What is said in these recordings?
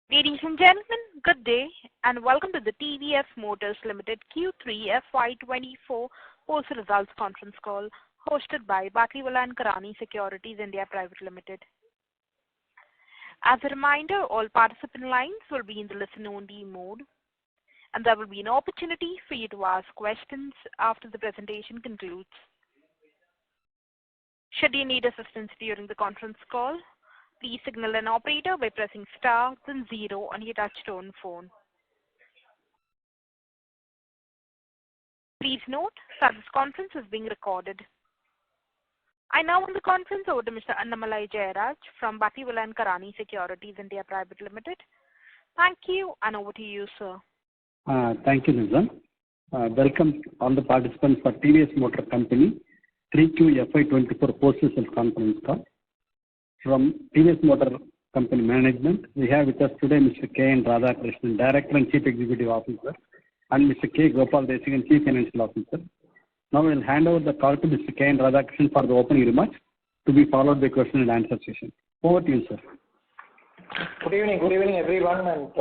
Ladies and gentlemen, good day and welcome to the TVS Motors Limited Q3 FY24 post-results conference call hosted by Batlivala & Karani Securities India Private Limited. As a reminder, all participant lines will be in the listen-only mode and there will be an opportunity for you to ask questions after the presentation concludes. Should you need assistance during the conference call, please signal an operator by pressing star then 0 on your touch-tone phone. Please note that this conference is being recorded. I now want the conference over to Mr. Annamalai Jayaraj from Batlivala & Karani Securities India Private Limited. Thank you and over to you, sir. Thank you, Nizam. Welcome all the participants for TVS Motor Company 3Q FY24 post-results conference call. From TVS Motor Company Management, we have with us today Mr. K.N. Radhakrishnan, Director and Chief Executive Officer, and Mr. K. Gopal Desikan, Chief Financial Officer. Now we will hand over the call to Mr. K.N. Radhakrishnan for the opening remarks to be followed by question and answer session. Over to you, sir. Good evening everyone, and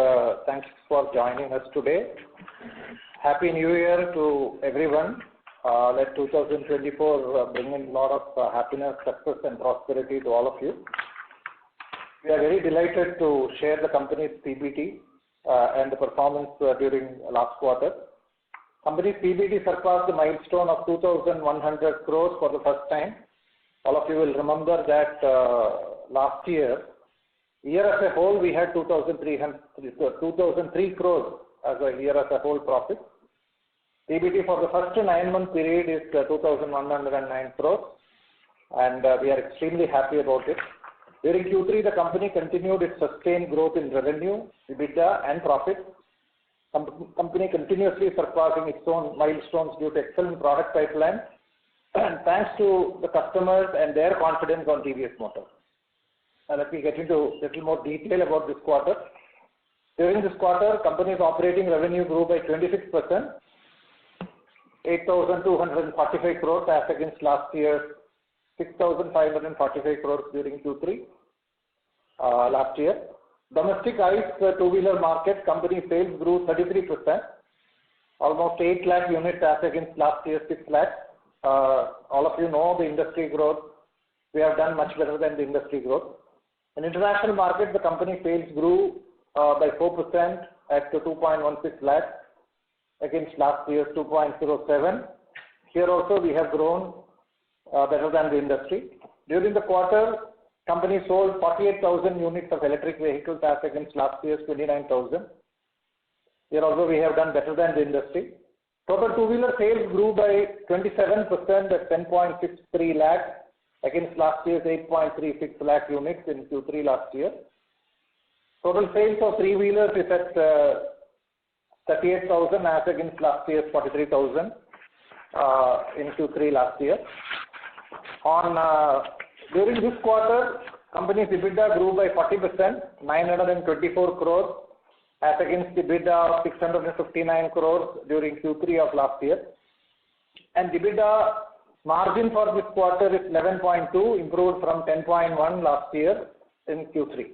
thanks for joining us today. Happy New Year to everyone. Let 2024 bring in a lot of happiness, success and prosperity to all of you. We are very delighted to share the company's PBT and the performance during last quarter. Company's PBT surpassed the milestone of 2,100 crores for the first time. All of you will remember that last year as a whole, we had 2,003 crores as a year as a whole profit. PBT for the first 9-month period is 2,109 crores and we are extremely happy about it. During Q3, the company continued its sustained growth in revenue, EBITDA and profit. Company continuously surpassing its own milestones due to excellent product pipeline and thanks to the customers and their confidence on TVS Motor. Let me get into a little more detail about this quarter. During this quarter, company's operating revenue grew by 26%. 8,245 crores as against last year 6,545 crores during Q3 last year. Domestic ICE two-wheeler market company sales grew 33%, almost 8 lakh units as against last year 6 lakh. All of you know the industry growth. We have done much better than the industry growth. In international market, the company sales grew by 4% at 2.16 lakhs. Against last year's 2.07. Here also we have grown better than the industry. During the quarter, company sold 48,000 units of electric vehicles as against last year's 29,000. Here also we have done better than the industry. Total two-wheeler sales grew by 27% at 10.63 lakhs against last year's 8.36 lakh units in Q3 last year. Total sales of three-wheelers is at 38,000 as against last year's 43,000 in Q3 last year. During this quarter, company's EBITDA grew by 40%, 924 crores as against EBITDA of 659 crores during Q3 of last year. And EBITDA margin for this quarter is 11.2, improved from 10.1 last year in Q3.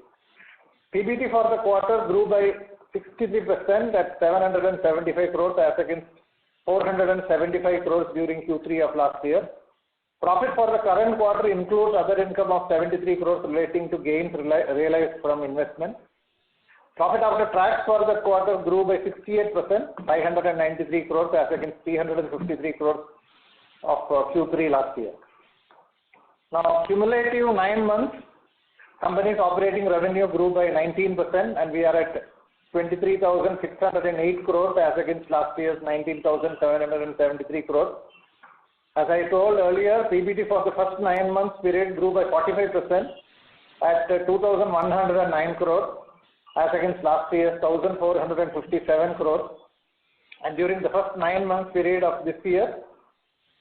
PBT for the quarter grew by 63% at 775 crores as against 475 crores during Q3 of last year. Profit for the current quarter includes other income of 73 crores relating to gains realized from investment. Profit after tax for the quarter grew by 68%, 593 crores as against 353 crores of Q3 last year. Now, cumulative 9 months, company's operating revenue grew by 19% and we are at 23,608 crores as against last year's 19,773 crores. As I told earlier, PBT for the first 9 months period grew by 45% at 2,109 crores as against last year's 1,457 crores. And during the first 9 months period of this year,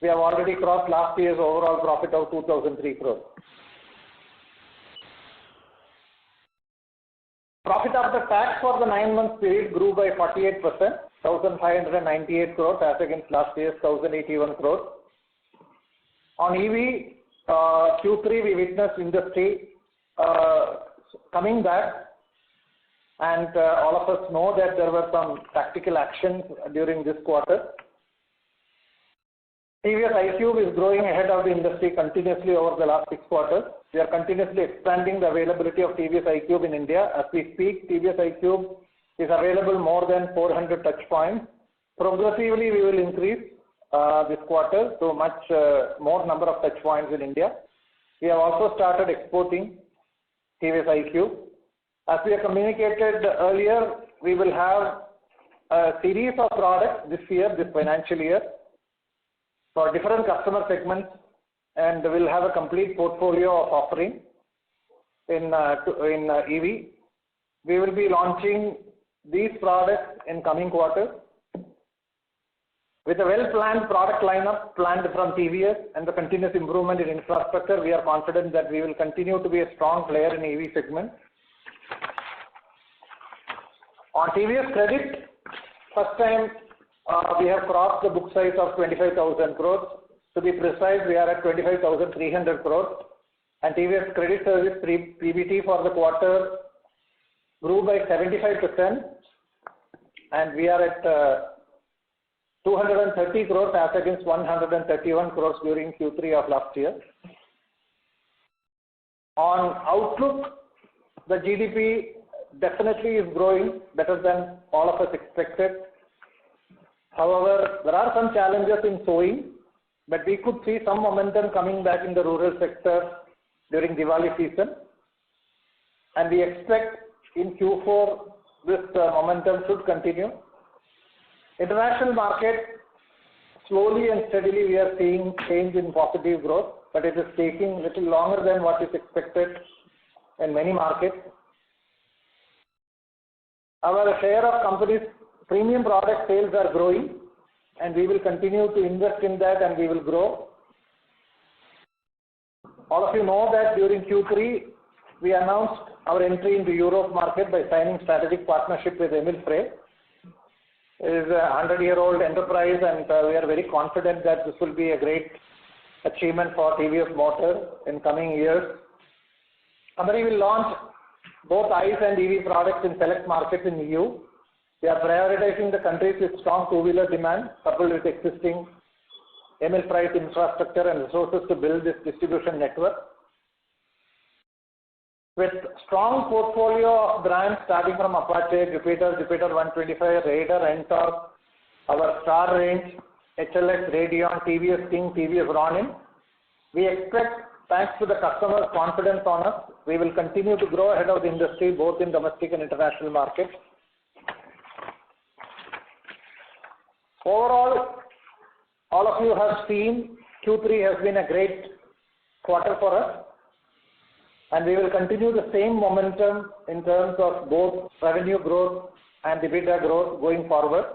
we have already crossed last year's overall profit of 2,003 crores. Profit after tax for the 9 months period grew by 48%, 1,598 crores as against last year's 1,081 crores. On EV, Q3 we witnessed industry coming back and all of us know that there were some tactical actions during this quarter. TVS iQube is growing ahead of the industry continuously over the last 6 quarters. We are continuously expanding the availability of TVS iQube in India. As we speak, TVS iQube is available more than 400 touch points. Progressively, we will increase this quarter to much more number of touch points in India. We have also started exporting TVS iQube. As we have communicated earlier, we will have a series of products this year, this financial year, for different customer segments, and we'll have a complete portfolio of offering in EV. We will be launching these products in coming quarters. With a well-planned product lineup planned from TVS and the continuous improvement in infrastructure, we are confident that we will continue to be a strong player in EV segment. On TVS Credit, first time we have crossed the book size of 25,000 crores. To be precise, we are at 25,300 crores. And TVS Credit Service PBT for the quarter grew by 75%. And we are at 230 crores as against 131 crores during Q3 of last year. On outlook, the GDP definitely is growing better than all of us expected. However, there are some challenges in sowing, but we could see some momentum coming back in the rural sector during Diwali season. And we expect in Q4 this momentum should continue. International market, slowly and steadily we are seeing change in positive growth, but it is taking a little longer than what is expected in many markets. Our share of companies' premium product sales are growing, and we will continue to invest in that, and we will grow. All of you know that during Q3, we announced our entry into Europe market by signing strategic partnership with Emil Frey. It is a 100-year-old enterprise, and we are very confident that this will be a great achievement for TVS Motor in coming years. Company will launch both ICE and EV products in select markets in EU. We are prioritizing the countries with strong two-wheeler demand, coupled with existing Emil Frey's infrastructure and resources to build this distribution network. With strong portfolio of brands starting from Apache, Jupiter, Jupiter 125, Raider, Ntorq, our Star range, HLX, Radeon, TVS King, TVS Ronin, we expect, thanks to the customer's confidence on us, we will continue to grow ahead of the industry both in domestic and international markets. Overall, all of you have seen Q3 has been a great quarter for us, and we will continue the same momentum in terms of both revenue growth and EBITDA growth going forward.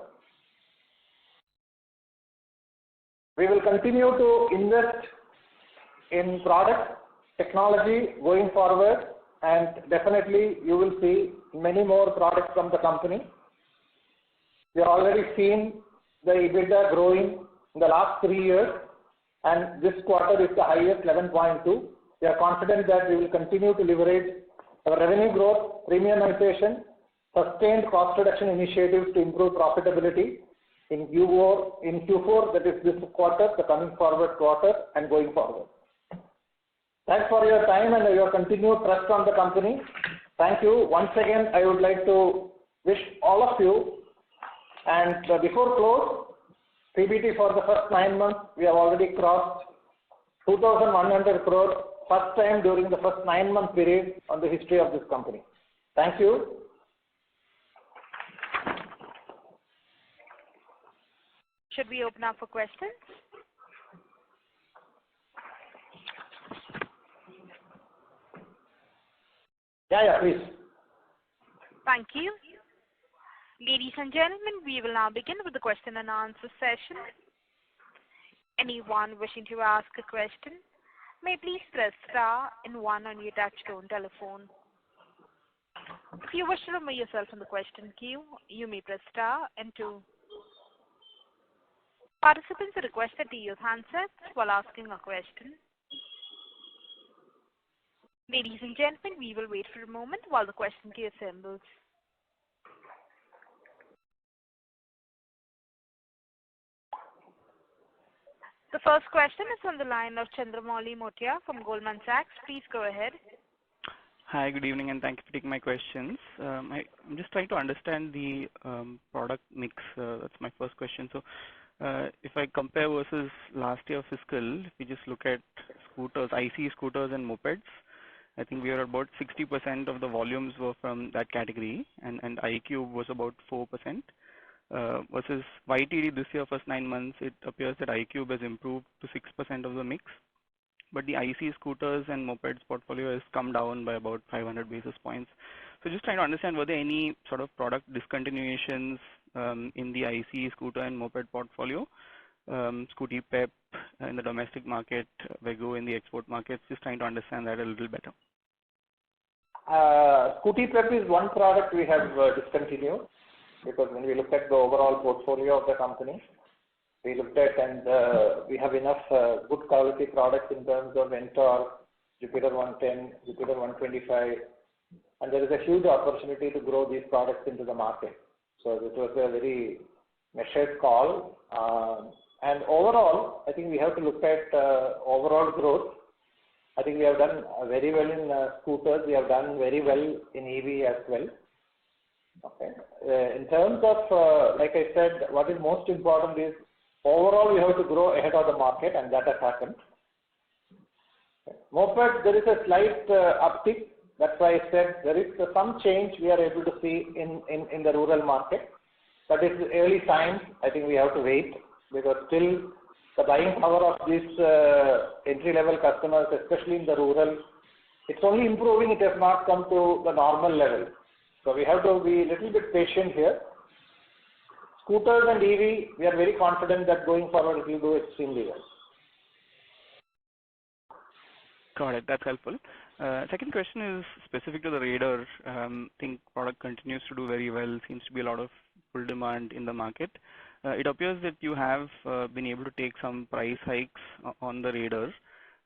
We will continue to invest in product technology going forward, and definitely you will see many more products from the company. We have already seen the EBITDA growing in the last 3 years, and this quarter is the highest, 11.2. We are confident that we will continue to leverage our revenue growth, premiumization, sustained cost reduction initiatives to improve profitability in Q4, that is this quarter, the coming forward quarter, and going forward. Thanks for your time and your continued trust on the company. Thank you. Once again, I would like to wish all of you, and before close, PBT for the first 9 months, we have already crossed 2,100 crores, first time during the first 9-month period on the history of this company. Thank you. Should we open up for questions? Yeah, please. Thank you. Ladies and gentlemen, we will now begin with the question and answer session. Anyone wishing to ask a question may please press star and 1 on your touchtone telephone. If you wish to remove yourself from the question queue, you may press star and 2. Participants are requested to use handsets while asking a question. Ladies and gentlemen, we will wait for a moment while the question queue assembles. The first question is on the line of Chandramouli Motia from Goldman Sachs. Please go ahead. Hi, good evening, and thank you for taking my questions. I'm just trying to understand the product mix. That's my first question. So, if I compare versus last year fiscal, if we just look at scooters, IC scooters and mopeds, I think we are about 60% of the volumes were from that category, and iQube was about 4%. Versus YTD this year, first 9 months, it appears that iQube has improved to 6% of the mix. But the IC scooters and mopeds portfolio has come down by about 500 basis points. So just trying to understand, were there any sort of product discontinuations in the IC scooter and moped portfolio? Scooty Pep in the domestic market, Vego in the export markets, just trying to understand that a little better. Scooty Pep is one product we have discontinued, because when we look at the overall portfolio of the company, we looked at and we have enough good quality products in terms of Ntorq, Jupiter 110, Jupiter 125, and there is a huge opportunity to grow these products into the market. So this was a very measured call. And overall, I think we have to look at overall growth. I think we have done very well in scooters. We have done very well in EV as well. Okay. In terms of, like I said, what is most important is overall we have to grow ahead of the market, and that has happened. Okay. Moped, there is a slight uptick. That's why I said there is some change we are able to see in the rural market. But it's early signs. I think we have to wait, because still the buying power of these entry-level customers, especially in the rural, it's only improving. It has not come to the normal level. So we have to be a little bit patient here. Scooters and EV, we are very confident that going forward it will do extremely well. Got it. That's helpful. Second question is specific to the Raider. I think product continues to do very well. Seems to be a lot of full demand in the market. It appears that you have been able to take some price hikes on the Raider.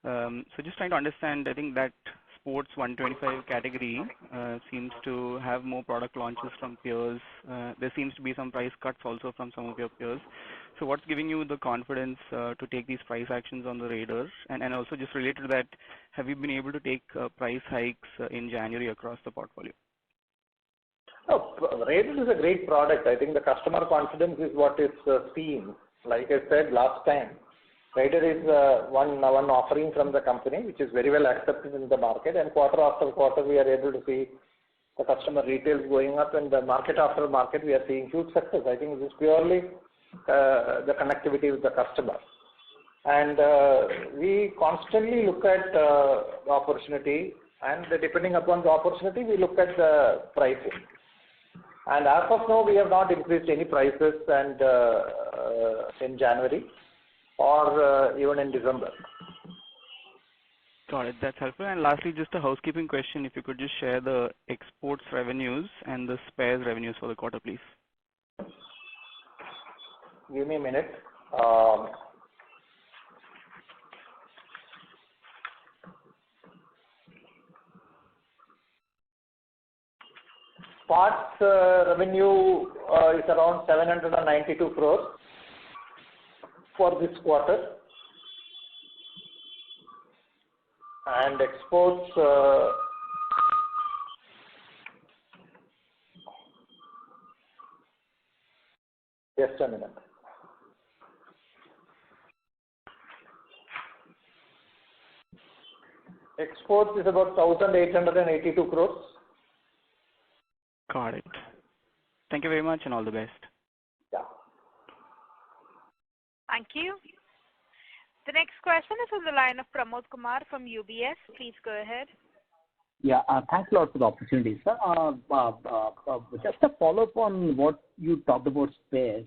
So just trying to understand, I think that sports 125 category seems to have more product launches from peers. There seems to be some price cuts also from some of your peers. So what's giving you the confidence to take these price actions on the Raider? And also just related to that, have you been able to take price hikes in January across the portfolio? Oh, Raider is a great product. I think the customer confidence is what is seen. Like I said last time, Raider is one offering from the company which is very well accepted in the market, and quarter after quarter we are able to see the customer retails going up, and the market after market we are seeing huge success. I think it is purely the connectivity with the customer. And we constantly look at the opportunity, and depending upon the opportunity we look at the pricing. And as of now, we have not increased any prices and in January or even in December. Got it. That's helpful. And lastly, just a housekeeping question. If you could just share the exports revenues and the spares revenues for the quarter, please. Give me a minute. Parts revenue is around 792 crores for this quarter, and exports just a minute. Exports is about 1,882 crores. Got it. Thank you very much and all the best. Yeah. Thank you. The next question is on the line of Pramod Kumar from UBS. Please go ahead. Yeah, thanks a lot for the opportunity, sir. Just a follow-up on what you talked about spares.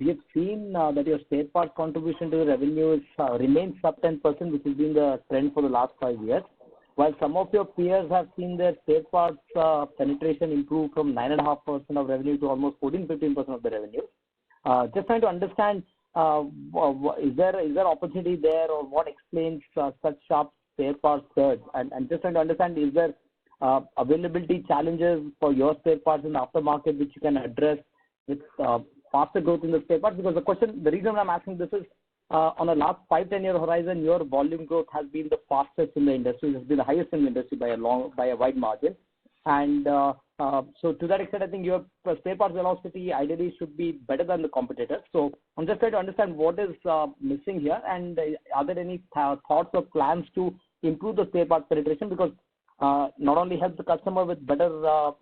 We have seen that your spare part contribution to the revenues remains sub 10%, which has been the trend for the last 5 years. While some of your peers have seen their spare parts penetration improve from 9.5% of revenue to almost 14-15% of the revenue. Just trying to understand, is there opportunity there, or what explains such sharp spare parts surge? And just trying to understand, is there availability challenges for your spare parts in the aftermarket which you can address with faster growth in the spare parts? Because the reason I'm asking this is, on a last 5-10 year horizon, your volume growth has been the fastest in the industry. It has been the highest in the industry by a wide margin. And so to that extent, I think your spare parts velocity ideally should be better than the competitors. So I'm just trying to understand what is missing here, and are there any thoughts or plans to improve the spare parts penetration, because not only helps the customer with better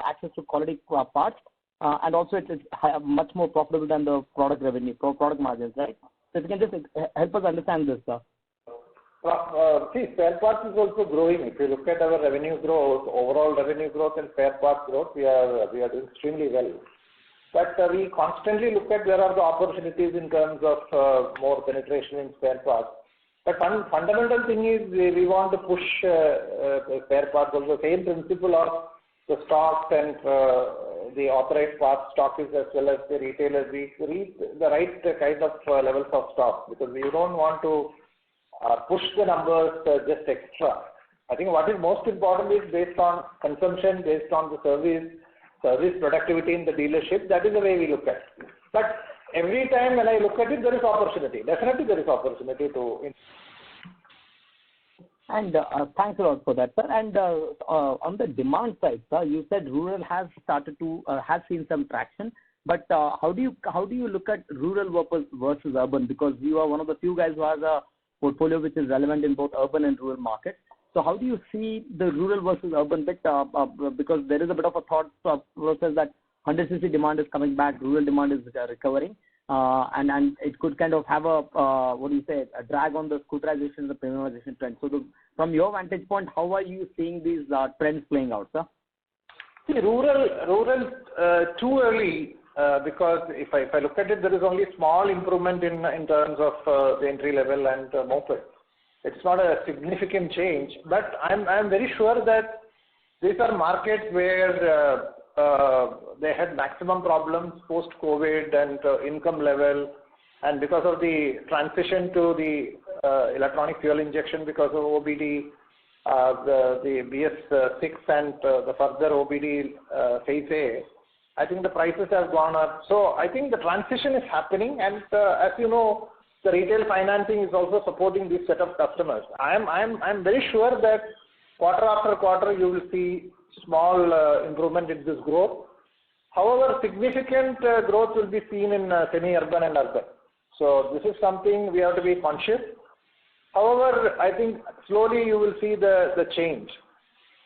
access to quality parts, and also it's much more profitable than the product revenue, product margins, right? So if you can just help us understand this, sir. See, spare parts is also growing. If you look at our revenue growth, overall revenue growth and spare parts growth, we are doing extremely well. But we constantly look at where are the opportunities in terms of more penetration in spare parts. But fundamental thing is we want to push spare parts on the same principle of the stocks and the authorized parts stockists as well as the retailers. We reach the right kind of levels of stock, because we don't want to push the numbers just extra. I think what is most important is based on consumption, based on the service productivity in the dealership. That is the way we look at it. But every time when I look at it, there is opportunity. Definitely there is opportunity to. And thanks a lot for that, sir. And on the demand side, sir, you said rural has started to has seen some traction. But how do you look at rural versus urban? Because you are one of the few guys who has a portfolio which is relevant in both urban and rural markets. So how do you see the rural versus urban bit? Because there is a bit of a thought process that 100cc demand is coming back, rural demand is recovering, and it could kind of have a a drag on the scooterization, the premiumization trend. So from your vantage point, how are you seeing these trends playing out, sir? See, rural too early. Because if I look at it, there is only small improvement in terms of the entry level and moped. It's not a significant change, but I'm very sure that these are markets where they had maximum problems post COVID and income level, and because of the transition to the electronic fuel injection because of OBD, the BS6 and the further OBD phase A. I think the prices have gone up. So I think the transition is happening, and as you know, the retail financing is also supporting this set of customers. I'm very sure that quarter after quarter you will see small improvement in this growth. However, significant growth will be seen in semi-urban and urban. So this is something we have to be conscious. However, I think slowly you will see the change,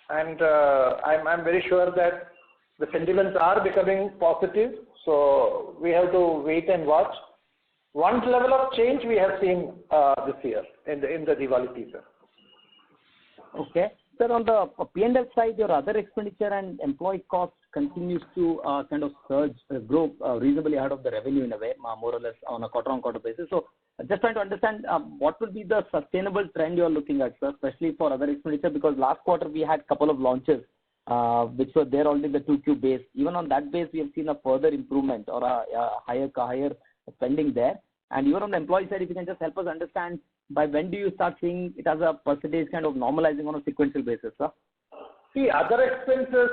and I'm very sure that the sentiments are becoming positive, so we have to wait and watch. One level of change we have seen this year in the Diwali season. Okay. Sir, on the P&L side, your other expenditure and employee costs continues to kind of grow reasonably ahead of the revenue in a way, more or less on a quarter-on-quarter basis. So just trying to understand what will be the sustainable trend you're looking at, sir, especially for other expenditure, because last quarter we had a couple of launches which were there only in the 2Q base. Even on that base, we have seen a further improvement or a higher spending there. And even on the employee side, if you can just help us understand by when do you start seeing it as a percentage kind of normalizing on a sequential basis, sir? See, other expenses,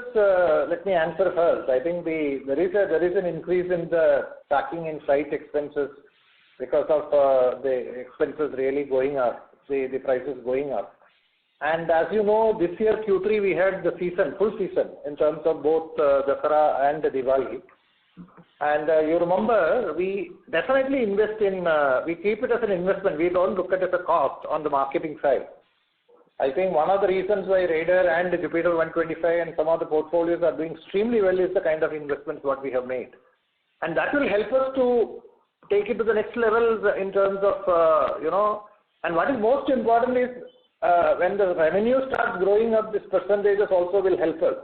let me answer first. I think there is an increase in the packing and freight expenses because of the expenses really going up, the prices going up. And as you know, this year Q3 we had the full season in terms of both Dasara and Diwali. And you remember, we definitely invest in, we keep it as an investment. We don't look at it as a cost on the marketing side. I think one of the reasons why Raider and Jupiter 125 and some of the portfolios are doing extremely well is the kind of investments what we have made. And that will help us to take it to the next levels in terms of, and what is most important is when the revenue starts growing up, this percentages also will help us.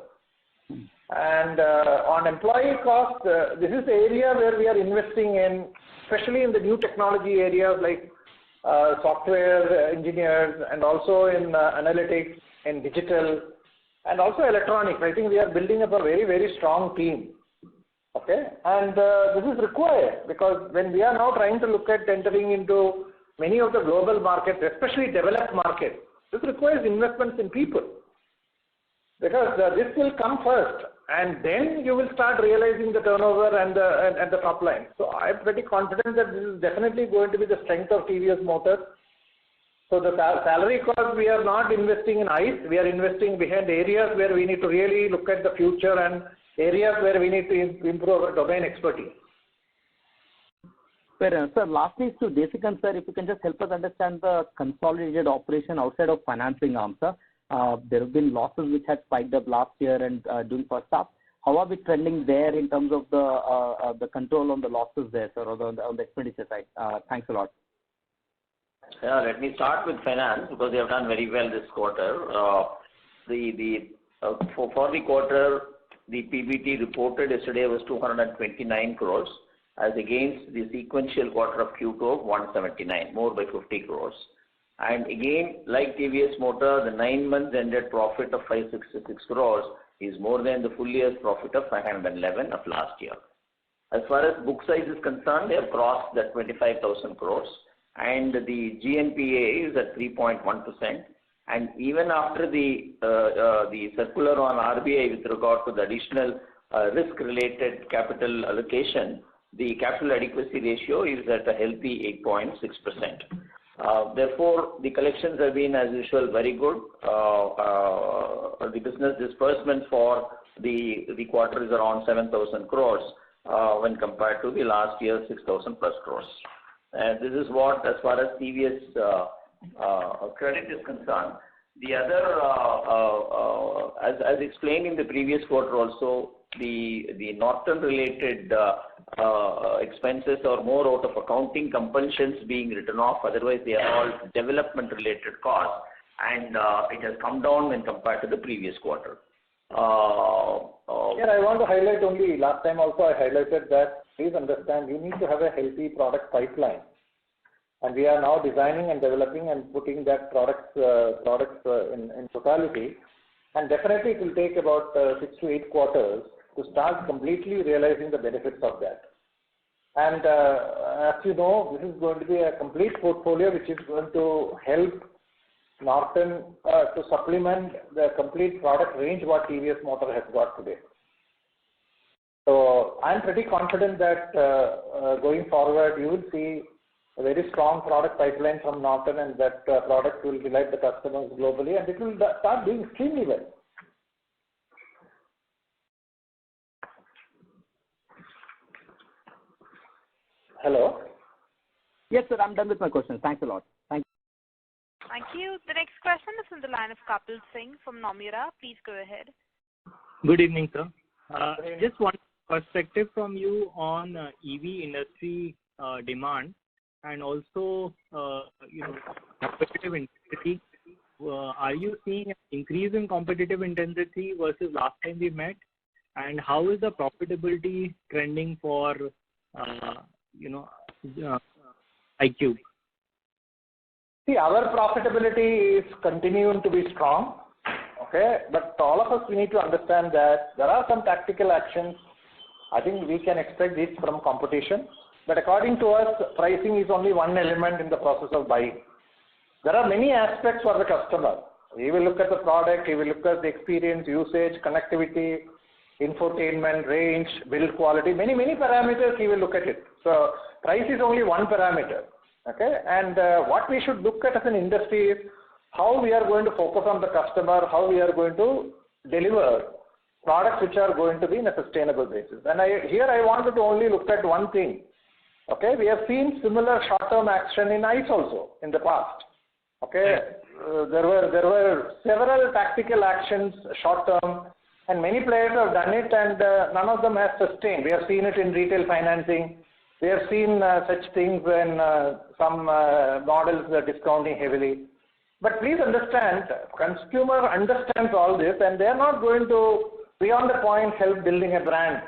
And on employee cost, this is the area where we are investing in, especially in the new technology areas like software engineers and also in analytics and digital and also electronics. I think we are building up a very, very strong team. Okay, and this is required because when we are now trying to look at entering into many of the global markets, especially developed markets, this requires investments in people because this will come first. and then you will start realizing the turnover and the top line. So I'm pretty confident that this is definitely going to be the strength of TVS Motors. So the salary cost, we are not investing in ICE, we are investing behind areas where we need to really look at the future and areas where we need to improve our domain expertise. Fair enough. Sir, lastly, to Desikan, sir, if you can just help us understand the consolidated operation outside of financing arm, sir. There have been losses which had spiked up last year and during first half. How are we trending there in terms of the control on the losses there, sir, or on the expenditure side? Thanks a lot. Yeah, let me start with finance because they have done very well this quarter. For the quarter, the PBT reported yesterday was 229 crores as against the sequential quarter of Q2 of 179, more by 50 crores. And again, like TVS Motor, the 9 months ended profit of 566 crores is more than the full year's profit of 511 of last year. As far as book size is concerned, they have crossed the 25,000 crores. And the GNPA is at 3.1%. And even after the circular on RBI with regard to the additional risk-related capital allocation, the capital adequacy ratio is at a healthy 8.6%. Therefore, the collections have been, as usual, very good. The business disbursement for the quarter is around 7,000 crores when compared to the last year's 6,000 plus crores. This is what, as far as TVS credit is concerned. The other, as explained in the previous quarter also, the Norton-related expenses are more out of accounting compulsions being written off. Otherwise, they are all development-related costs, and it has come down when compared to the previous quarter. Here I want to highlight only, last time also I highlighted that, please understand, you need to have a healthy product pipeline. And we are now designing and developing and putting that products in totality. And definitely it will take about 6 to 8 quarters to start completely realizing the benefits of that. And as you know, this is going to be a complete portfolio which is going to help Norton to supplement the complete product range what TVS Motor has got today. So I'm pretty confident that going forward you will see a very strong product pipeline from Norton, and that product will delight the customers globally, and it will start doing extremely well. Hello? Yes, sir, I'm done with my questions. Thanks a lot. Thank you. Thank you. The next question is on the line of Kapil Singh from Nomura. Please go ahead. Good evening, sir. Just one perspective from you on EV industry demand and also, competitive intensity. Are you seeing an increase in competitive intensity versus last time we met? And how is the profitability trending for, iQube? See, our profitability is continuing to be strong, okay? But all of us, we need to understand that there are some tactical actions. I think we can expect this from competition. But according to us, pricing is only one element in the process of buying. There are many aspects for the customer. He will look at the product, he will look at the experience, usage, connectivity, infotainment, range, build quality, many parameters he will look at it. So price is only one parameter, okay? And what we should look at as an industry is how we are going to focus on the customer, how we are going to deliver products which are going to be in a sustainable basis. And here I wanted to only look at one thing. Okay, we have seen similar short-term action in ICE also in the past. Okay, there were several tactical actions short-term, and many players have done it, and none of them has sustained. We have seen it in retail financing. We have seen such things when some models are discounting heavily. But please understand, consumer understands all this, and they are not going to, beyond the point, help building a brand.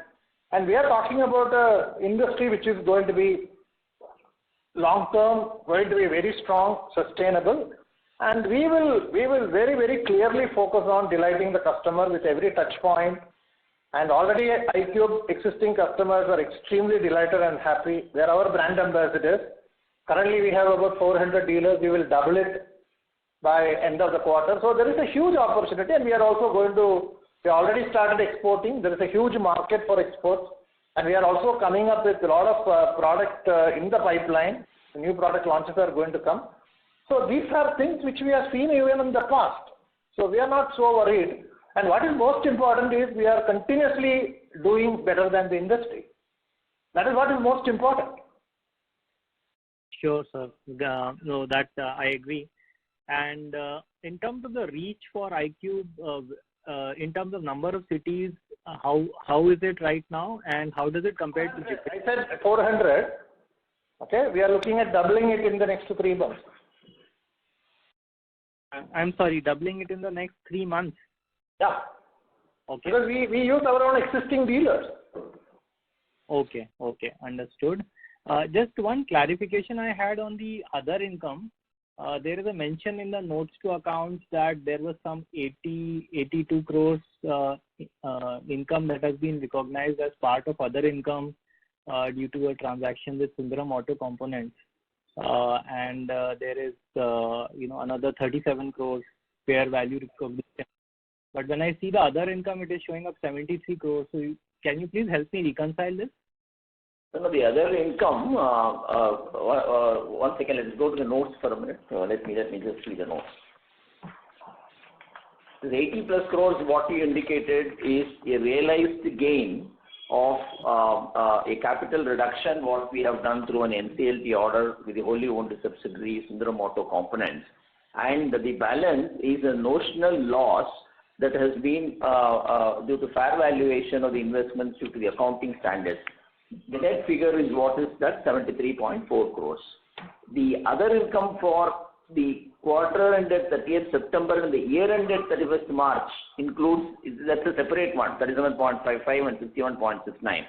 And we are talking about an industry which is going to be long-term, going to be very strong, sustainable, and we will very clearly focus on delighting the customer with every touch point. And already iQube existing customers are extremely delighted and happy. They are our brand ambassadors. Currently we have about 400 dealers. We will double it by end of the quarter. So there is a huge opportunity, and we are also going to We already started exporting. There is a huge market for exports, and we are also coming up with a lot of product in the pipeline. The new product launches are going to come. So these are things which we have seen even in the past. So we are not so worried. And what is most important is we are continuously doing better than the industry. That is what is most important. Sure, sir. No, that I agree. And in terms of the reach for iQube, in terms of number of cities, how is it right now, and how does it compare to Japan? I said 400. Okay, we are looking at doubling it in the next 3 months. I'm sorry, doubling it in the next 3 months. Yeah. Okay. Because we use our own existing dealers. Okay, understood. Just one clarification I had on the other income. There is a mention in the notes to accounts that there was some 82 crores income that has been recognized as part of other income due to a transaction with Sundaram Auto Components. And there is another 37 crores fair value recognition. But when I see the other income, it is showing up 73 crores. So can you please help me reconcile this? No, the other income, 1 second, let's go to the notes for a minute. Let me just see the notes. The 80 plus crores, what you indicated is a realized gain of a capital reduction, what we have done through an NCLT order with the wholly owned subsidiary Sundaram Auto Components. And the balance is a notional loss that has been due to fair valuation of the investments due to the accounting standards. The net figure is what is that 73.4 crores. The other income for the quarter ended 30th September and the year ended 31st March includes, that's a separate one, 37.55 and 61.69.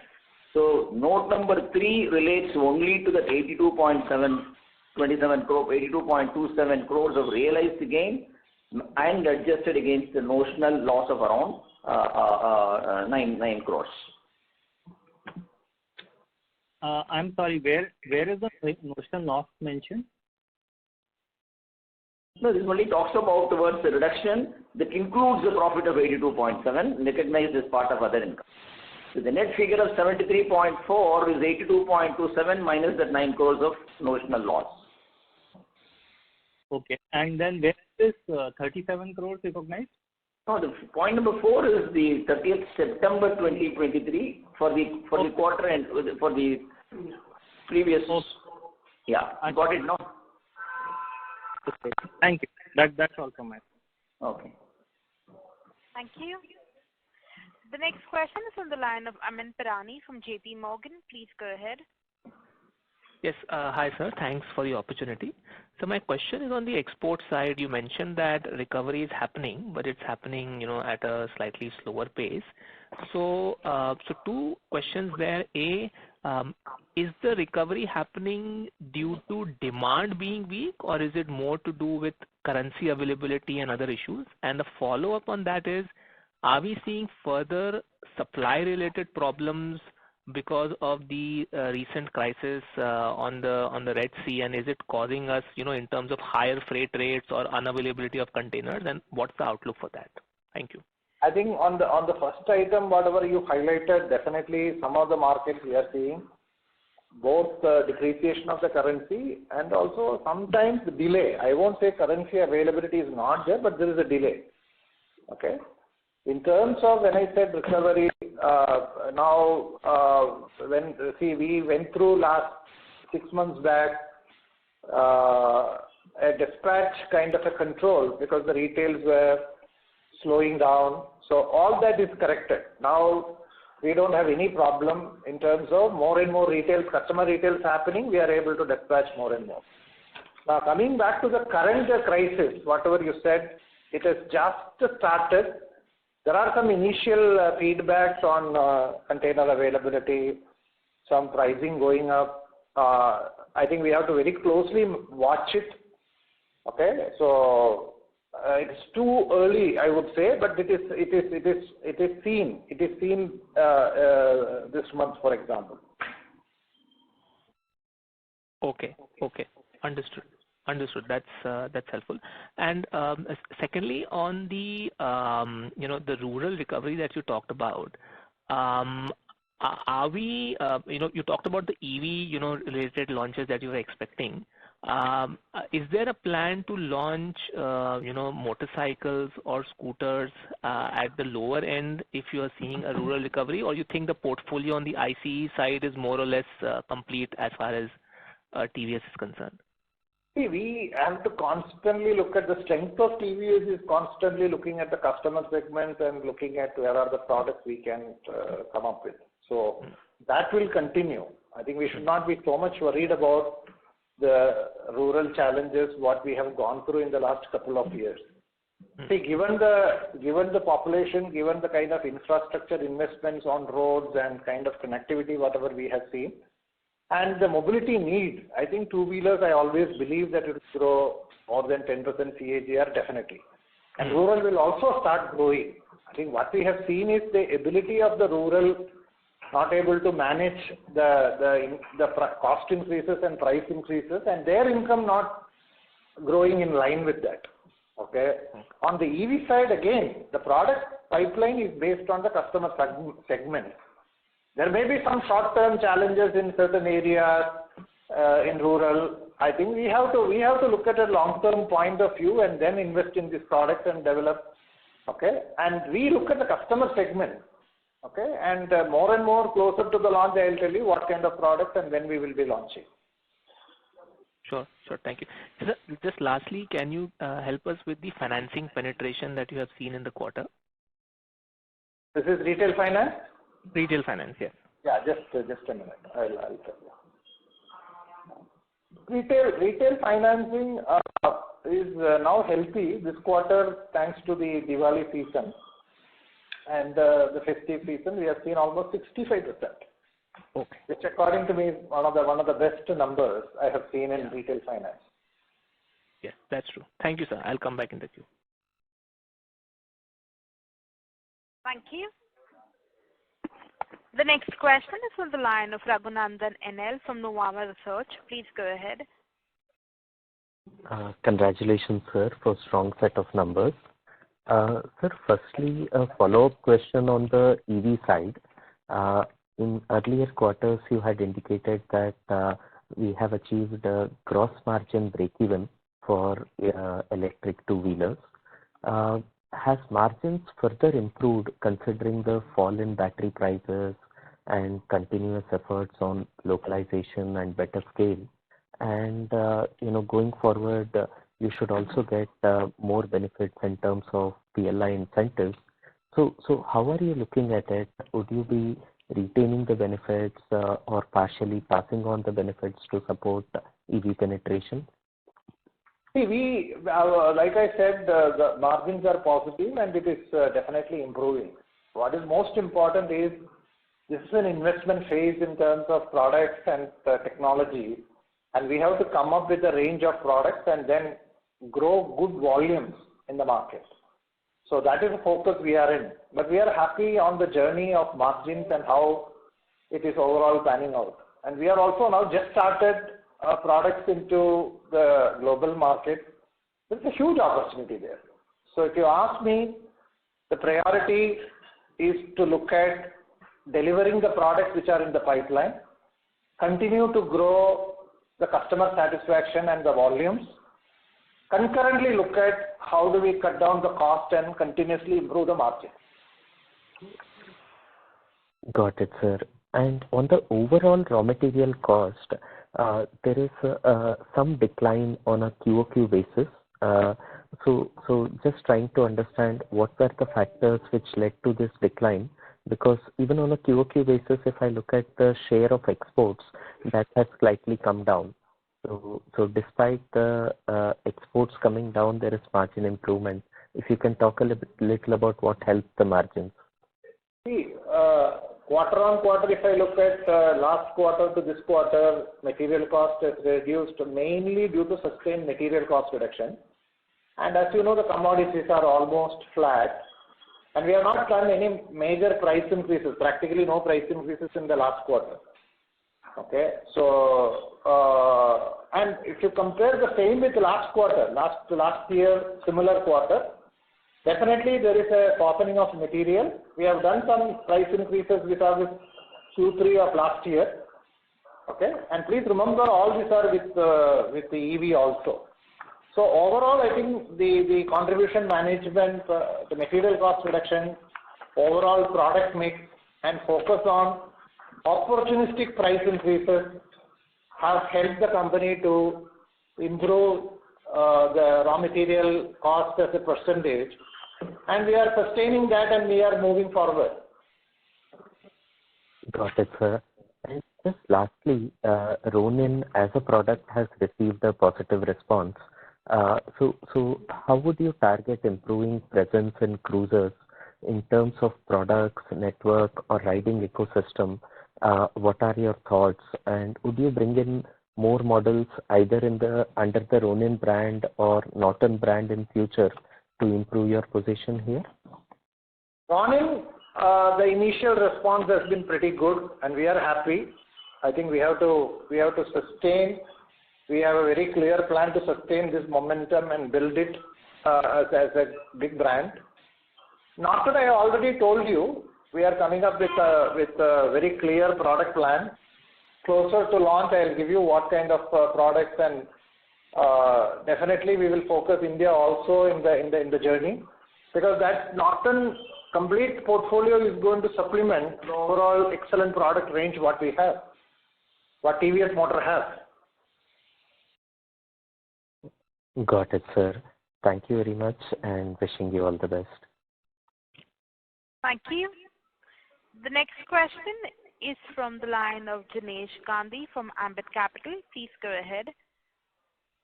So note number 3 relates only to the 82.27 crores of realized gain and adjusted against the notional loss of around 9 crores. I'm sorry, where is the notional loss mentioned? No, this only talks about towards the reduction that includes the profit of 82.7 recognized as part of other income. So the net figure of 73.4 is 82.27 minus that 9 crores of notional loss. Okay, and then where is this 37 crores recognized? No, the point number 4 is the 30th September 2023 for the quarter and for the previous. Okay. Yeah, I got it now. Okay. Thank you. That's all from my side. Okay. Thank you. The next question is on the line of Amin Pirani from JP Morgan. Please go ahead. Yes. Hi, sir. Thanks for the opportunity. So my question is on the export side. You mentioned that recovery is happening, but it's happening, at a slightly slower pace. So, 2 questions there. A, is the recovery happening due to demand being weak, or is it more to do with currency availability and other issues? And the follow-up on that is, are we seeing further supply-related problems because of the recent crisis on the Red Sea, and is it causing us, in terms of higher freight rates or unavailability of containers, and what's the outlook for that? Thank you. I think on the first item, whatever you highlighted, definitely some of the markets we are seeing both depreciation of the currency and also sometimes delay. I won't say currency availability is not there, but there is a delay. Okay. In terms of when I said recovery, we went through last 6 months back a dispatch kind of a control because the retails were slowing down. So all that is corrected. Now we don't have any problem in terms of more and more customer retails happening. We are able to dispatch more and more. Now coming back to the current crisis, whatever you said, it has just started. There are some initial feedbacks on container availability, some pricing going up. I think we have to very closely watch it. Okay, so it's too early, I would say, but it is seen this month, for example. Okay. Understood. Understood. That's helpful. And secondly, on the the rural recovery that you talked about, are we you talked about the EV related launches that you were expecting. Is there a plan to launch motorcycles or scooters at the lower end if you are seeing a rural recovery, or you think the portfolio on the ICE side is more or less complete as far as TVS is concerned? See, we have to constantly look at the strength of TVS is constantly looking at the customer segment and looking at where are the products we can come up with. So that will continue. I think we should not be so much worried about the rural challenges, what we have gone through in the last couple of years. See, given the population, given the kind of infrastructure investments on roads and kind of connectivity, whatever we have seen, and the mobility need, I think two-wheelers, I always believe that it will grow more than 10% CAGR, definitely. And rural will also start growing. I think what we have seen is the ability of the rural not able to manage the cost increases and price increases, and their income not growing in line with that. Okay. On the EV side, again, the product pipeline is based on the customer segment. There may be some short-term challenges in certain areas in rural. I think we have to look at a long-term point of view and then invest in this product and develop. Okay, and we look at the customer segment. Okay, and more and more closer to the launch, I will tell you what kind of products and when we will be launching. Sure, thank you. Just lastly, can you help us with the financing penetration that you have seen in the quarter? This is retail finance? Retail finance, yes. Yeah, just a minute. I'll tell you. Retail financing is now healthy this quarter thanks to the Diwali season and the festive season. We have seen almost 65%. Okay. Which, according to me, is one of the best numbers I have seen in retail finance. Yes, that's true. Thank you, sir. I'll come back in the queue. Thank you. The next question is from the line of Raghunandan NL from Nuvama Research. Please go ahead. Congratulations, sir, for strong set of numbers. Sir, firstly, a follow-up question on the EV side. In earlier quarters, you had indicated that we have achieved a gross margin break-even for electric two-wheelers. Has margins further improved considering the fall in battery prices and continuous efforts on localization and better scale? And, going forward, you should also get more benefits in terms of PLI incentives. So how are you looking at it? Would you be retaining the benefits or partially passing on the benefits to support EV penetration? See, like I said, the margins are positive and it is definitely improving. What is most important is this is an investment phase in terms of products and technology, and we have to come up with a range of products and then grow good volumes in the market. So that is the focus we are in. But we are happy on the journey of margins and how it is overall panning out. And we are also now just started products into the global market. There's a huge opportunity there. So if you ask me, the priority is to look at delivering the products which are in the pipeline, continue to grow the customer satisfaction and the volumes, concurrently look at how do we cut down the cost and continuously improve the margin. Got it, sir. And on the overall raw material cost, there is some decline on a QOQ basis. So just trying to understand what were the factors which led to this decline, because even on a QOQ basis, if I look at the share of exports, that has slightly come down. So despite the exports coming down, there is margin improvement. If you can talk a little about what helped the margins. See, quarter on quarter, if I look at last quarter to this quarter, material cost has reduced mainly due to sustained material cost reduction. And as you know, the commodities are almost flat. And we have not done any major price increases, practically no price increases in the last quarter. Okay, so and if you compare the same with last quarter, last year similar quarter, definitely there is a softening of material. We have done some price increases with Q3 of last year. Okay, and please remember all these are with the EV also. So overall, I think the contribution management, the material cost reduction, overall product mix, and focus on opportunistic price increases have helped the company to improve the raw material cost as a percentage, and we are sustaining that and we are moving forward. Got it, sir. And just lastly, Ronin as a product has received a positive response. So how would you target improving presence in cruisers in terms of products, network, or riding ecosystem? What are your thoughts? And would you bring in more models either under the Ronin brand or Norton brand in future to improve your position here? Ronin, the initial response has been pretty good, and we are happy. I think we have to sustain. We have a very clear plan to sustain this momentum and build it as a big brand. Norton, I already told you, we are coming up with a very clear product plan. Closer to launch, I'll give you what kind of products, and definitely we will focus India also in the journey, because that Norton complete portfolio is going to supplement the overall excellent product range what we have, what TVS Motor has. Got it, sir. Thank you very much and wishing you all the best. Thank you. The next question is from the line of Jinesh Gandhi from Ambit Capital. Please go ahead.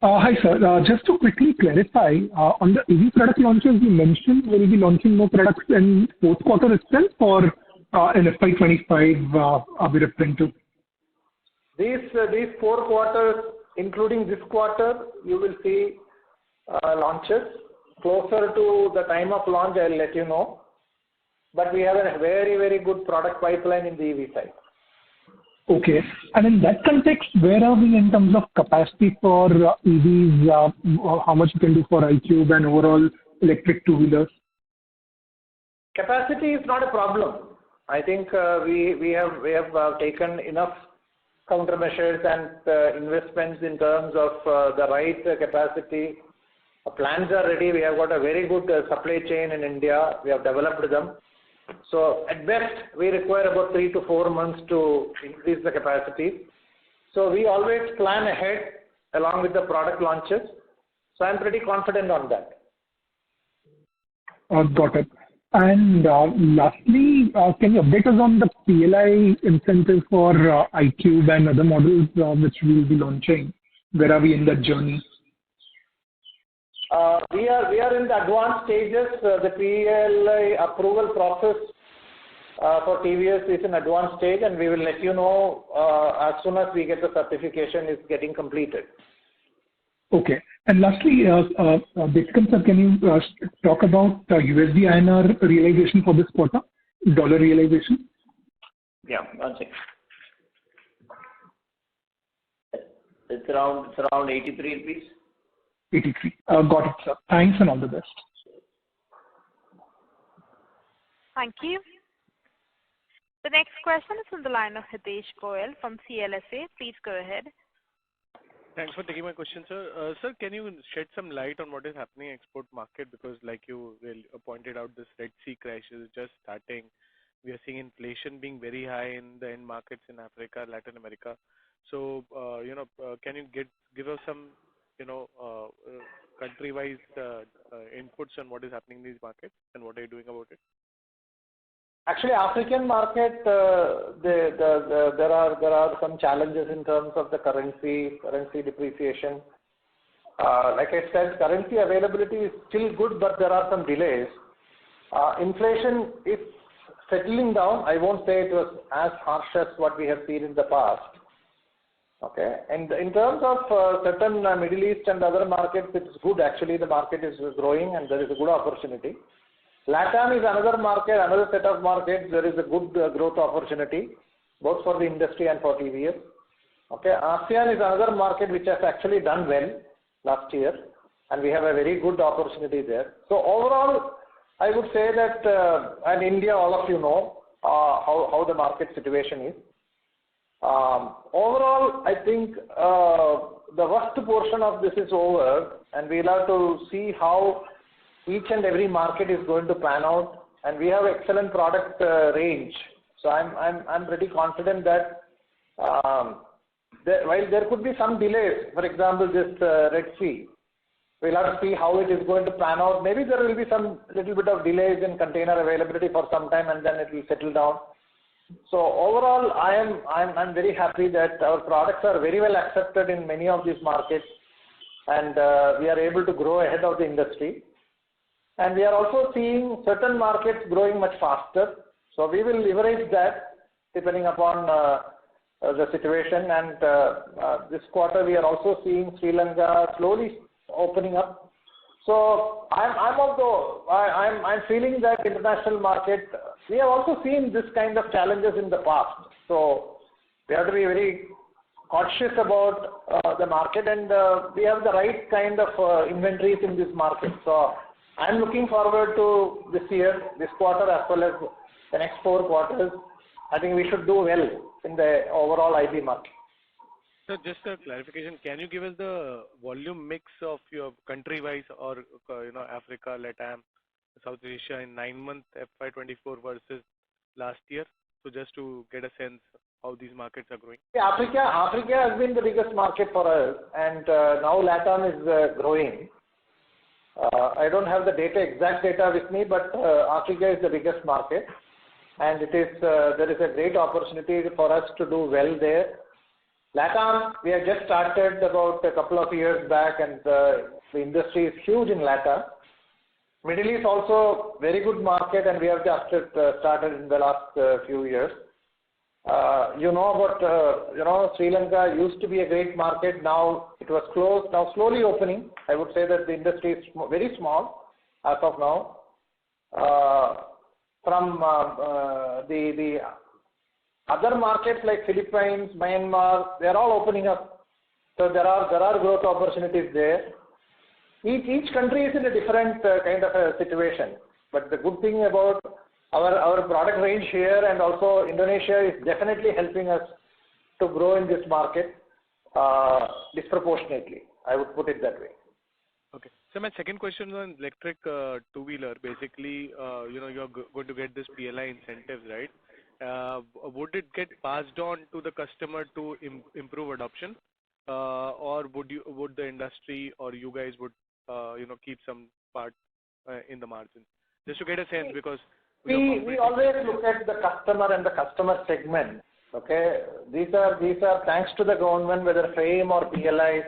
Hi, sir. Just to quickly clarify, on the EV product launches you mentioned, will you be launching more products in fourth quarter itself or in FY25 are we referring to? These 4 quarters, including this quarter, you will see launches. Closer to the time of launch, I'll let you know. But we have a very, very good product pipeline in the EV side. Okay. And in that context, where are we in terms of capacity for EVs? How much you can do for iQube and overall electric two-wheelers? Capacity is not a problem. I think we have taken enough countermeasures and investments in terms of the right capacity. Plans are ready. We have got a very good supply chain in India. We have developed them. So at best, we require about 3 to 4 months to increase the capacity. So we always plan ahead along with the product launches. So I'm pretty confident on that. Got it. And lastly, can you update us on the PLI incentive for iQube and other models which we will be launching? Where are we in that journey? We are in the advanced stages. The PLI approval process for TVS is in advanced stage, and we will let you know as soon as we get the certification is getting completed. Okay. And lastly, Vikram sir, can you talk about USD INR realization for this quarter, dollar realization? Yeah, 1 second. It's around 83 rupees. 83. Got it, sir. Thanks and all the best. Thank you. The next question is from the line of Hitesh Goel from CLSA. Please go ahead. Thanks for taking my question, sir. Sir, can you shed some light on what is happening in export market? Because like you pointed out, this Red Sea crash is just starting. We are seeing inflation being very high in the end markets in Africa, Latin America. So, can you give us some, country-wise inputs on what is happening in these markets and what are you doing about it? Actually, African market, there are some challenges in terms of the currency depreciation. Like I said, currency availability is still good, but there are some delays. Inflation is settling down. I won't say it was as harsh as what we have seen in the past. Okay, and in terms of certain Middle East and other markets, it's good. Actually, the market is growing and there is a good opportunity. LATAM is another market, another set of markets. There is a good growth opportunity, both for the industry and for TVS. Okay, ASEAN is another market which has actually done well last year, and we have a very good opportunity there. So overall, I would say that, and India, all of you know how the market situation is. Overall, I think the worst portion of this is over, and we'll have to see how each and every market is going to pan out. And we have excellent product range, so I'm pretty confident that while there could be some delays, for example, this Red Sea, we'll have to see how it is going to pan out. Maybe there will be some little bit of delays in container availability for some time, and then it will settle down. So overall, I'm very happy that our products are very well accepted in many of these markets, and we are able to grow ahead of the industry. And we are also seeing certain markets growing much faster. So we will leverage that depending upon the situation. And this quarter, we are also seeing Sri Lanka slowly opening up. So I'm feeling that international market, we have also seen this kind of challenges in the past. So we have to be very cautious about the market, and we have the right kind of inventories in this market. So I'm looking forward to this year, this quarter, as well as the next 4 quarters. I think we should do well in the overall IB market. So just a clarification, can you give us the volume mix of your country-wise or Africa, LATAM, South Asia in 9-month FY24 versus last year? So just to get a sense how these markets are growing. Africa has been the biggest market for us, and now LATAM is growing. I don't have the exact data with me, but Africa is the biggest market, and there is a great opportunity for us to do well there. LATAM, we have just started about a couple of years back, and the industry is huge in LATAM. Middle East also very good market, and we have just started in the last few years. Sri Lanka used to be a great market. Now it was closed. Now slowly opening. I would say that the industry is very small as of now. From the other markets like Philippines, Myanmar, they are all opening up. So there are growth opportunities there. Each country is in a different kind of a situation. But the good thing about our product range here and also Indonesia is definitely helping us to grow in this market disproportionately. I would put it that way. Okay. So my second question is on electric two-wheeler. Basically, you're going to get this PLI incentives, right? Would it get passed on to the customer to improve adoption, or would the industry or you guys would keep some part in the margin? Just to get a sense, because we always look at the customer and the customer segment. Okay, these are thanks to the government, whether FAME or PLI.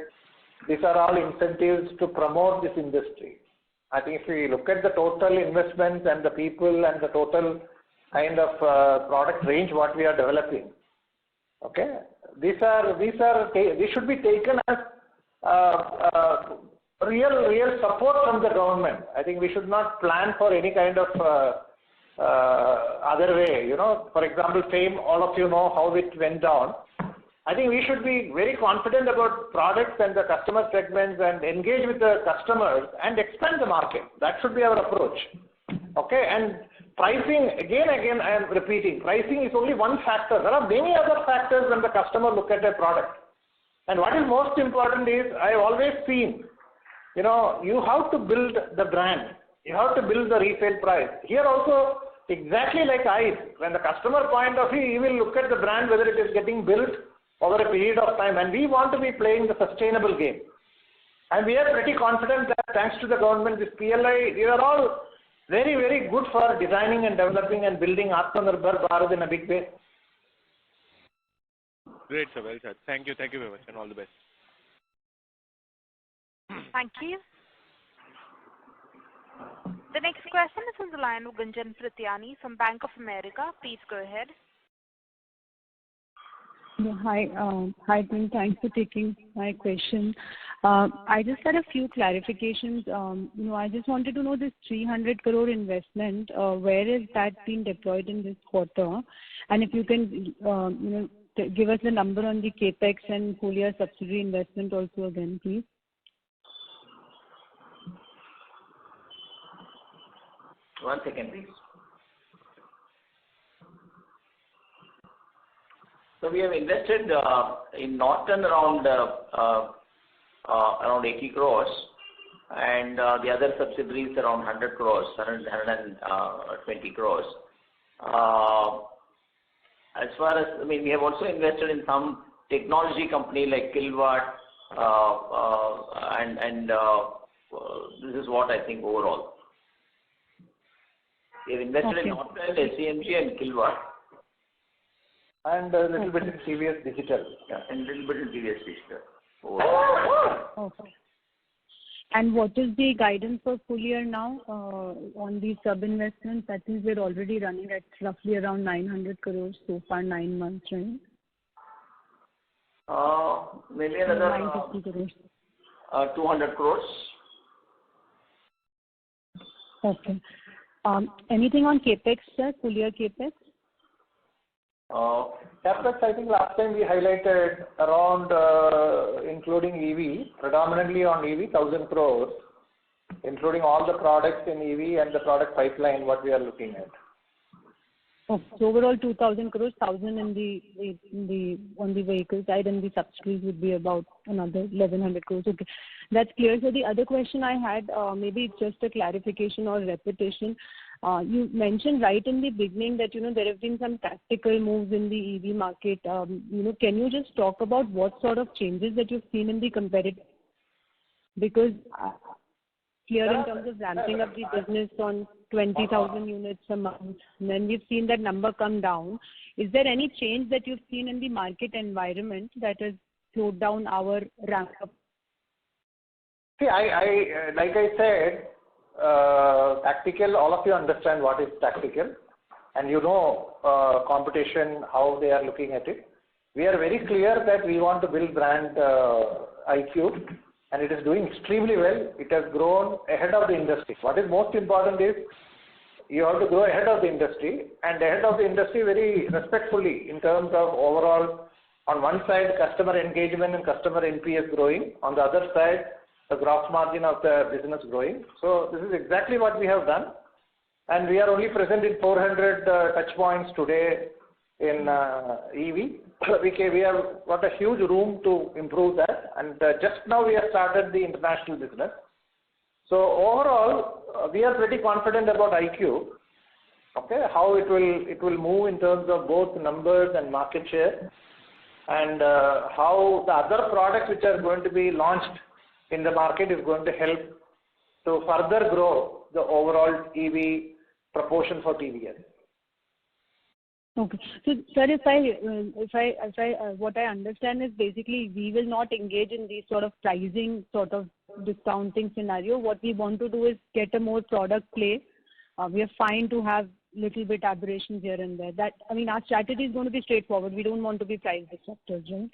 These are all incentives to promote this industry. I think if we look at the total investments and the people and the total kind of product range what we are developing, okay, these should be taken as real support from the government. I think we should not plan for any kind of other way. For example, FAME, all of you know how it went down. I think we should be very confident about products and the customer segments and engage with the customers and expand the market. That should be our approach. Okay, and pricing, again, I am repeating, pricing is only one factor. There are many other factors when the customer look at a product. And what is most important is, I have always seen, you have to build the brand. You have to build the resale price. Here also, exactly like ICE, when the customer point of view, he will look at the brand, whether it is getting built over a period of time, and we want to be playing the sustainable game. And we are pretty confident that thanks to the government, this PLI, they are all very, very good for designing and developing and building Atmanirbhar Bharat in a big way. Great, sir. Well said. Thank you very much, and all the best. Thank you. The next question is on the line of Gunjan Prithyani from Bank of America. Please go ahead. Yeah, hi, team. Thanks for taking my question. I just had a few clarifications. I just wanted to know this 300 crore investment, where is that being deployed in this quarter? And if you can, give us the number on the capex and full year subsidiary investment also again, please? One second, please. So we have invested in Norton around 80 crores, and the other subsidiaries around 100 crores, 120 crores. As far as, we have also invested in some technology company like Kilowatt, and this is what I think overall. We have invested in Norton, SCMG, and Kilowatt. And a little bit in TVS Digital. Yeah, and a little bit in TVS Digital. Okay. And what is the guidance for full year now on the sub-investments? I think we're already running at roughly around 900 crores so far, 9 months, right? Maybe another 950 crores. 200 crores. Okay. Anything on capex, sir? Full year capex? CapEx, I think last time we highlighted around, including EV, predominantly on EV, 1,000 crores, including all the products in EV and the product pipeline, what we are looking at. Okay. So overall 2,000 crores, 1,000 on the vehicle side, and the subsidiaries would be about another 1,100 crores. Okay, that's clear. So the other question I had, maybe it's just a clarification or repetition. You mentioned right in the beginning that there have been some tactical moves in the EV market. Can you just talk about what sort of changes that you've seen in the competitive? Because here in terms of ramping up the business on 20,000 units a month, and then we've seen that number come down. Is there any change that you've seen in the market environment that has slowed down our ramp up? See, I like I said, tactical, all of you understand what is tactical, and competition, how they are looking at it. We are very clear that we want to build brand IQ, and it is doing extremely well. It has grown ahead of the industry. What is most important is you have to grow ahead of the industry, and ahead of the industry very respectfully in terms of overall, on one side, customer engagement and customer NPS growing, on the other side, the gross margin of the business growing. So this is exactly what we have done, and we are only present in 400 touch points today in EV. We have got a huge room to improve that, and just now we have started the international business. So overall, we are pretty confident about IQ. Okay, how it will move in terms of both numbers and market share, and how the other products which are going to be launched in the market is going to help to further grow the overall EV proportion for TVS. Okay. So, sir, if what I understand is basically we will not engage in these sort of pricing, sort of discounting scenario. What we want to do is get a more product play. We are fine to have little bit aberrations here and there. Our strategy is going to be straightforward. We don't want to be price disruptors, right?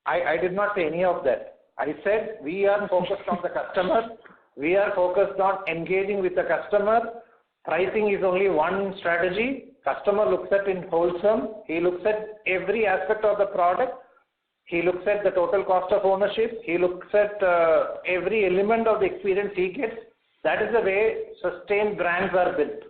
I did not say any of that. I said we are focused on the customer. We are focused on engaging with the customer. Pricing is only one strategy. Customer looks at in wholesome. He looks at every aspect of the product. He looks at the total cost of ownership. He looks at every element of the experience he gets. That is the way sustained brands are built.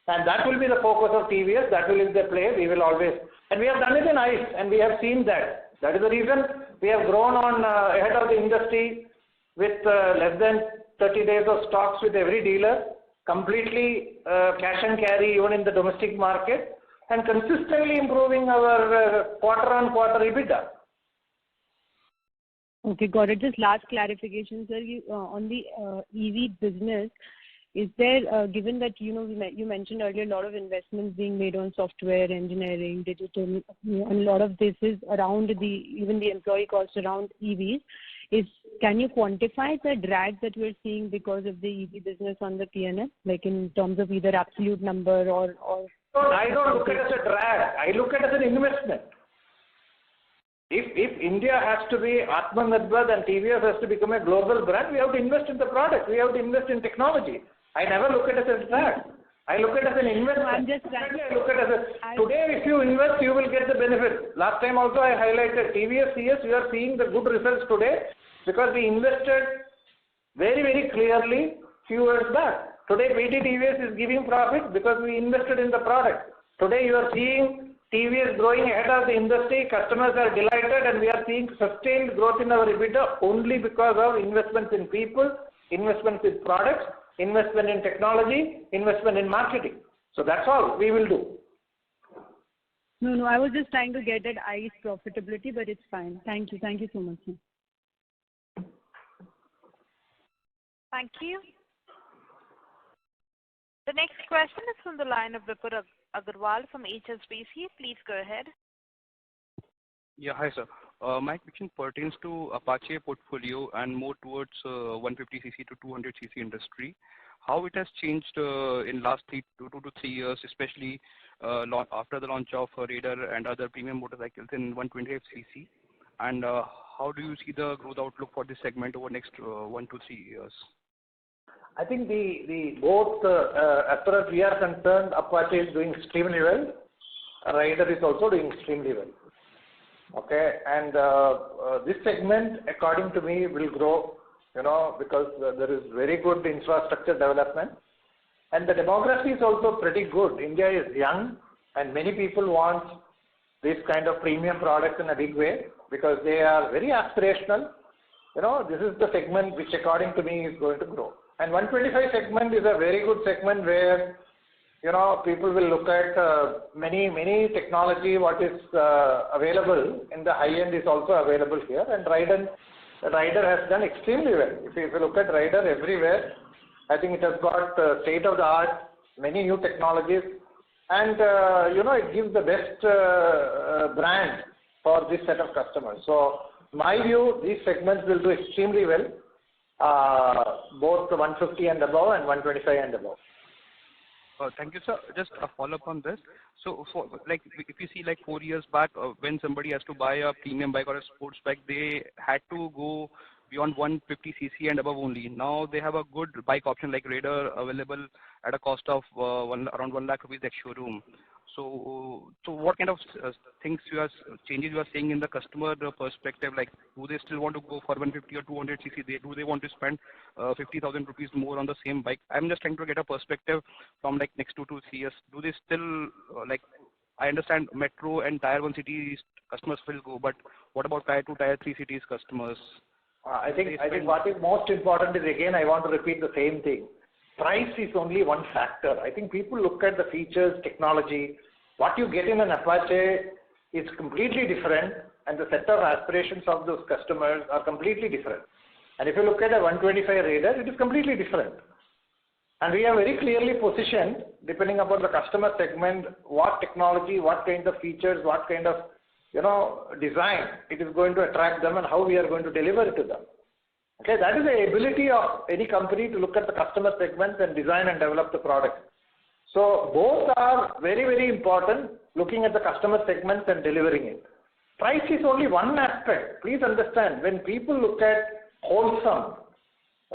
And that will be the focus of TVS. That will be the play. We will always, and we have done it in ICE, and we have seen that. That is the reason we have grown on ahead of the industry with less than 30 days of stocks with every dealer, completely cash and carry even in the domestic market, and consistently improving our quarter-on-quarter EBITDA. Okay, got it. Just last clarification, sir. On the EV business, is there, given that you mentioned earlier a lot of investments being made on software, engineering, digital, and a lot of this is around even the employee costs around EVs. Can you quantify the drag that we're seeing because of the EV business on the P&L, like in terms of either absolute number or? No, I don't look at it as a drag. I look at it as an investment. If India has to be Atmanirbhar and TVS has to become a global brand, we have to invest in the product. We have to invest in technology. I never look at it as a drag. I look at it as an investment. I'm just trying. I look at it as today, if you invest, you will get the benefit. Last time also I highlighted TVS CS, we are seeing the good results today because we invested very, very clearly few years back. Today, PT TVS is giving profit because we invested in the product. Today, you are seeing TVS growing ahead of the industry, customers are delighted, and we are seeing sustained growth in our EBITDA only because of investments in people, investments in products, investment in technology, investment in marketing. So that's all we will do. No, I was just trying to get at ICE profitability, but it's fine. Thank you. Thank you so much, sir. Thank you. The next question is from the line of Vipur Agarwal from HSBC. Please go ahead. Yeah, hi sir. My question pertains to Apache portfolio and more towards 150cc to 200cc industry. How it has changed in last 2 to 3 years, especially after the launch of Raider and other premium motorcycles in 125cc, and how do you see the growth outlook for this segment over next 1 to 3 years? I think the both as far as we are concerned, Apache is doing extremely well. Raider is also doing extremely well. Okay, and this segment, according to me, will grow, because there is very good infrastructure development, and the demography is also pretty good. India is young, and many people want this kind of premium products in a big way because they are very aspirational. This is the segment which, according to me, is going to grow. And 125 segment is a very good segment where people will look at many technology what is available in the high end is also available here, and Raider has done extremely well. If you look at Raider everywhere, I think it has got state of the art, many new technologies, and it gives the best brand for this set of customers. So my view, these segments will do extremely well, both 150 and above and 125 and above. Thank you, sir. Just a follow-up on this. So, if you see 4 years back, when somebody has to buy a premium bike or a sports bike, they had to go beyond 150cc and above only. Now they have a good bike option like Raider available at a cost of around 1 lakh rupees at showroom. So what kind of changes you are seeing in the customer perspective? Like, do they still want to go for 150 or 200cc? Do they want to spend 50,000 rupees more on the same bike? I'm just trying to get a perspective from next 2 to 3 years. Do they still I understand metro and tier 1 cities customers will go, but what about tier 2, tier 3 cities customers? I think what is most important is, again, I want to repeat the same thing. Price is only one factor. I think people look at the features, technology. What you get in an Apache is completely different, and the set of aspirations of those customers are completely different. And if you look at a 125 Raider, it is completely different. And we are very clearly positioned, depending upon the customer segment, what technology, what kind of features, what kind of design it is going to attract them and how we are going to deliver it to them. Okay, that is the ability of any company to look at the customer segments and design and develop the product. So both are very, very important, looking at the customer segments and delivering it. Price is only one aspect. Please understand, when people look at wholesome,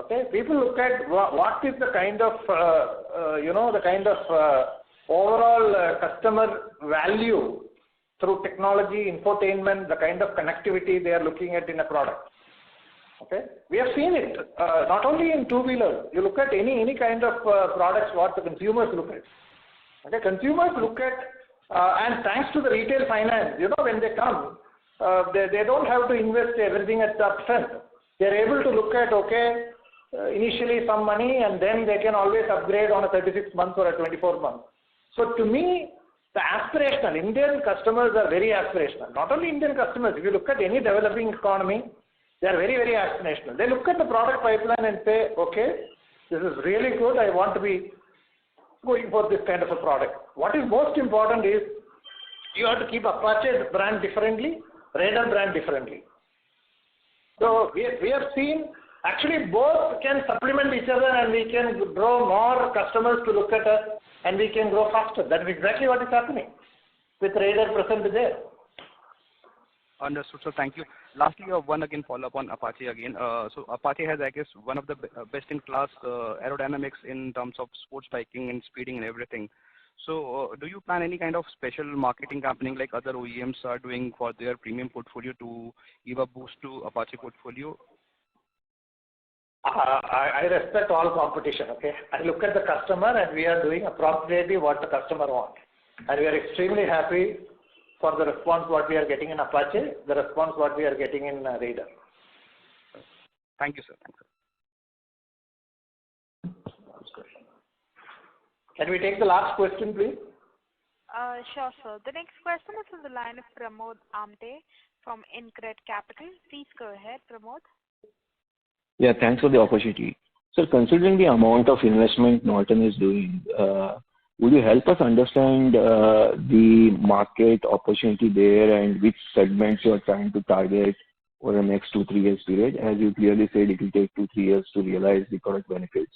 okay, people look at what is the kind of, overall customer value through technology, infotainment, the kind of connectivity they are looking at in a product. Okay, we have seen it not only in two-wheelers. You look at any kind of products what the consumers look at. Okay, consumers look at, and thanks to the retail finance, when they come, they don't have to invest everything at the upfront. They are able to look at, initially some money, and then they can always upgrade on a 36 months or a 24 months. So to me, the aspirational Indian customers are very aspirational. Not only Indian customers. If you look at any developing economy, they are very, very aspirational. They look at the product pipeline and say, okay, this is really good. I want to be going for this kind of a product. What is most important is you have to keep Apache brand differently, Raider brand differently. So we have seen actually both can supplement each other, and we can draw more customers to look at us, and we can grow faster. That is exactly what is happening with Raider present there. Understood, sir. Thank you. Lastly, one again follow-up on Apache again. So Apache has, I guess, one of the best-in-class aerodynamics in terms of sports biking and speeding and everything. So do you plan any kind of special marketing campaign like other OEMs are doing for their premium portfolio to give a boost to Apache portfolio? I respect all competition, okay? I look at the customer and we are doing appropriately what the customer wants. And we are extremely happy for the response what we are getting in Apache, the response what we are getting in Raider. Thank you, sir. Thank you. Can we take the last question, please? Sure, sir. The next question is from the line of Pramod Amte from InCred Capital. Please go ahead, Pramod. Yeah, thanks for the opportunity. So considering the amount of investment Norton is doing, would you help us understand the market opportunity there and which segments you are trying to target over the next 2-3 years period? As you clearly said, it will take 2-3 years to realize the product benefits.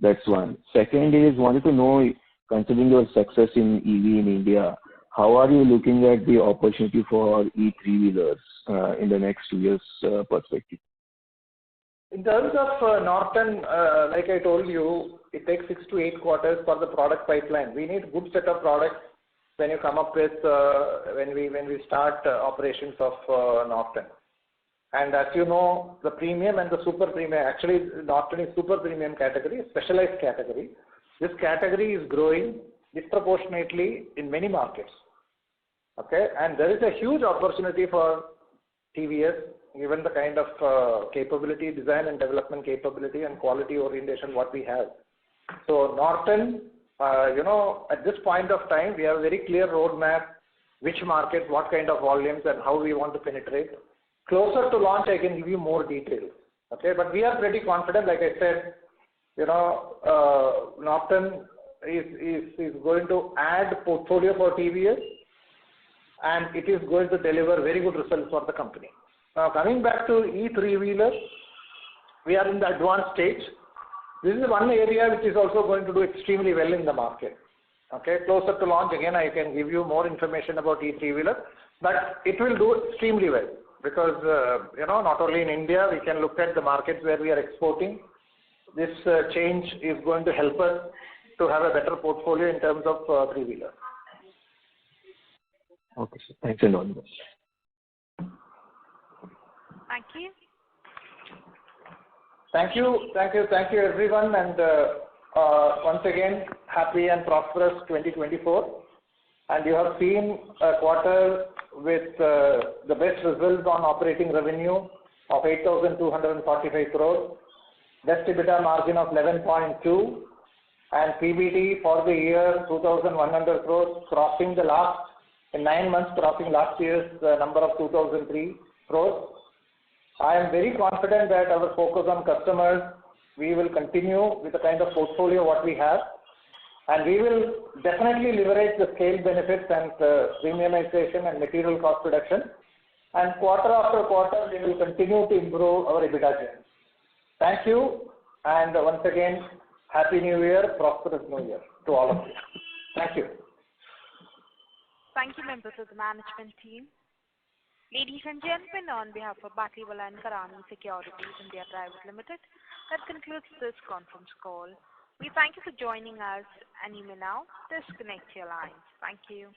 That's one. Second is, wanted to know, considering your success in EV in India, how are you looking at the opportunity for e-3-wheelers in the next 2 years perspective? In terms of Norton, like I told you, it takes 6 to 8 quarters for the product pipeline. We need good set of products when you come up with when we start operations of Norton. And as you know, the premium and the super premium, actually Norton is super premium category, specialized category. This category is growing disproportionately in many markets. Okay, and there is a huge opportunity for TVS, given the kind of capability, design and development capability and quality orientation what we have. So Norton, at this point of time, we have a very clear roadmap, which market, what kind of volumes and how we want to penetrate. Closer to launch, I can give you more details. Okay, but we are pretty confident, like I said, Norton is going to add portfolio for TVS and it is going to deliver very good results for the company. Now coming back to e-3-wheeler, we are in the advanced stage. This is one area which is also going to do extremely well in the market. Okay, closer to launch, again I can give you more information about e-3-wheeler, but it will do extremely well because not only in India, we can look at the markets where we are exporting. This change is going to help us to have a better portfolio in terms of three-wheeler. Okay, sir. Thanks and all the best. Thank you. Thank you everyone, and once again, happy and prosperous 2024. And you have seen a quarter with the best results on operating revenue of 8,245 crores, best EBITDA margin of 11.2, and PBT for the year 2,100 crores, crossing in 9 months, crossing last year's number of 2,003 crores. I am very confident that our focus on customers, we will continue with the kind of portfolio what we have, and we will definitely leverage the scale benefits and premiumization and material cost reduction. And quarter after quarter, we will continue to improve our EBITDA gains. Thank you, and once again, Happy New Year, prosperous New Year to all of you. Thank you. Thank you, members of the management team. Ladies and gentlemen, on behalf of Batlivala and Karani Securities India Private Limited, that concludes this conference call. We thank you for joining us, and you may now disconnect your lines. Thank you.